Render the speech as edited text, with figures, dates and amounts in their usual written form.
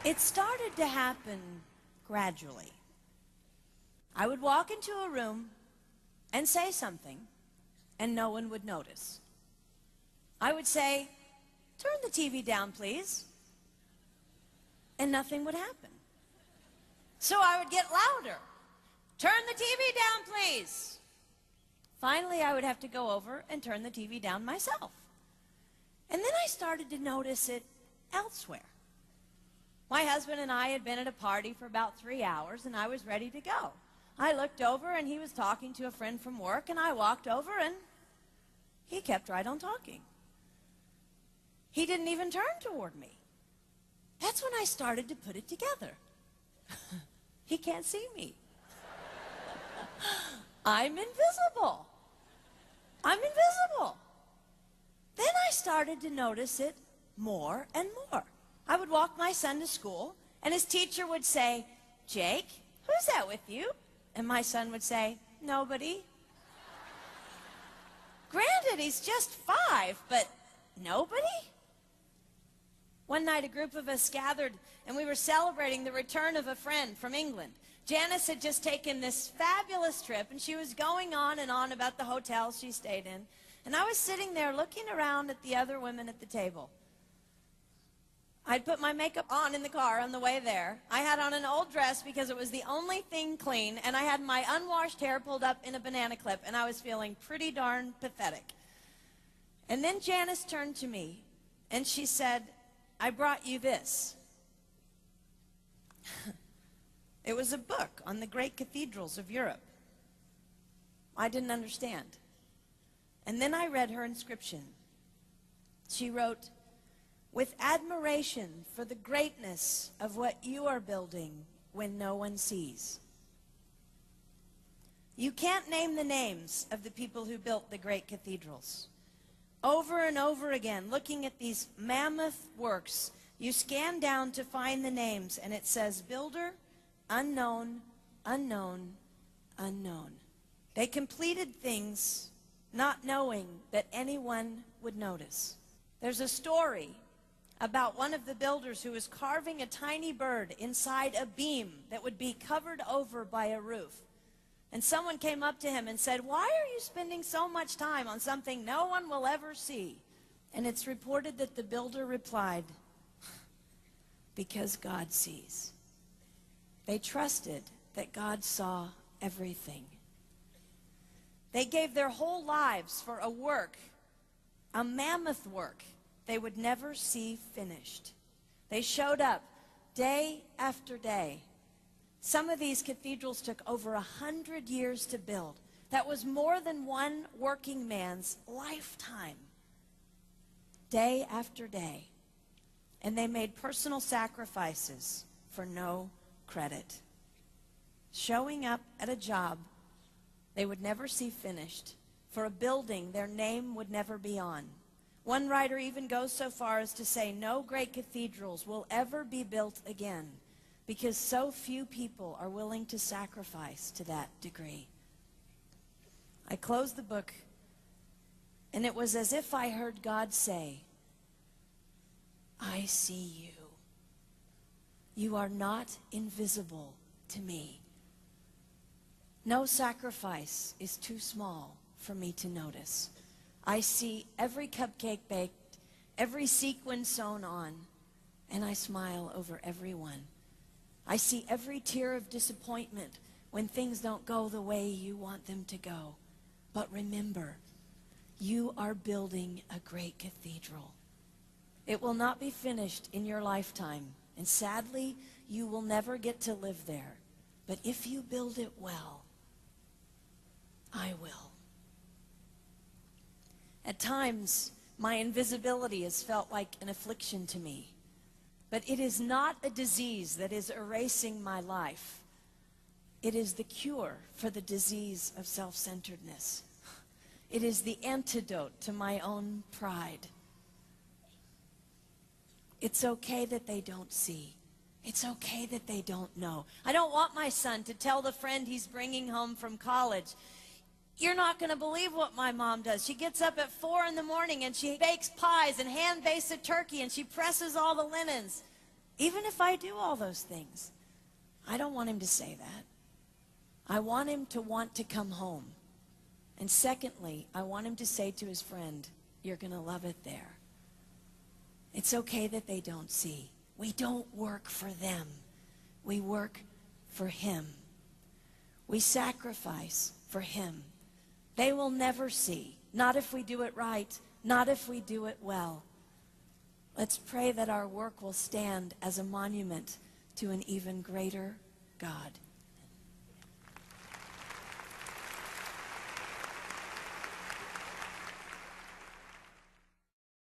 It started to happen gradually. I would walk into a room and say something, and no one would notice. I would say, "Turn the TV down, please," and nothing would happen. So I would get louder. "Turn the TV down, please." Finally, I would have to go over and turn the TV down myself. And then I started to notice it elsewhere. My husband and I had been at a party for about 3 hours, and I was ready to go. I looked over, and he was talking to a friend from work, and I walked over, and he kept right on talking. He didn't even turn toward me. That's when I started to put it together. He can't see me. I'm invisible. I'm invisible. Then I started to notice it more and more. I would walk my son to school, and his teacher would say, "Jake, who's that with you?" And my son would say, "Nobody." Granted, he's just 5, but nobody? One night, a group of us gathered, and we were celebrating the return of a friend from England. Janice had just taken this fabulous trip, and she was going on and on about the hotel she stayed in. And I was sitting there looking around at the other women at the table. I'd put my makeup on in the car on the way there. I had on an old dress because it was the only thing clean, and I had my unwashed hair pulled up in a banana clip, and I was feeling pretty darn pathetic. And then Janice turned to me, and she said, "I brought you this." It was a book on the great cathedrals of Europe. I didn't understand. And then I read her inscription. She wrote, "With admiration for the greatness of what you are building when no one sees." You can't name the names of the people who built the great cathedrals. Over and over again, looking at these mammoth works, you scan down to find the names, and it says, "Builder, unknown, unknown, unknown." They completed things not knowing that anyone would notice. There's a story about one of the builders who was carving a tiny bird inside a beam that would be covered over by a roof. And someone came up to him and said, "Why are you spending so much time on something no one will ever see?" And it's reported that the builder replied, "Because God sees." They trusted that God saw everything. They gave their whole lives for a work, a mammoth work, they would never see finished. They showed up day after day. Some of these cathedrals took over 100 years to build. That was more than one working man's lifetime. Day after day. And they made personal sacrifices for no credit. Showing up at a job they would never see finished, for a building their name would never be on. One writer even goes so far as to say no great cathedrals will ever be built again because so few people are willing to sacrifice to that degree. I closed the book, and it was as if I heard God say, "I see you. You are not invisible to me. No sacrifice is too small for me to notice. I see every cupcake baked, every sequin sewn on, and I smile over every one. I see every tear of disappointment when things don't go the way you want them to go. But remember, you are building a great cathedral. It will not be finished in your lifetime, and sadly, you will never get to live there. But if you build it well, I will." At times, my invisibility has felt like an affliction to me. But it is not a disease that is erasing my life. It is the cure for the disease of self-centeredness. It is the antidote to my own pride. It's okay that they don't see. It's okay that they don't know. I don't want my son to tell the friend he's bringing home from college, "You're not going to believe what my mom does. She gets up at 4 in the morning and she bakes pies and hand bastes a turkey and she presses all the linens." Even if I do all those things, I don't want him to say that. I want him to want to come home. And secondly, I want him to say to his friend, you're going to love it there. It's okay that they don't see. We don't work for them. We work for him. We sacrifice for him. They will never see. Not if we do it right. Not if we do it well. Let's pray that our work will stand as a monument to an even greater God.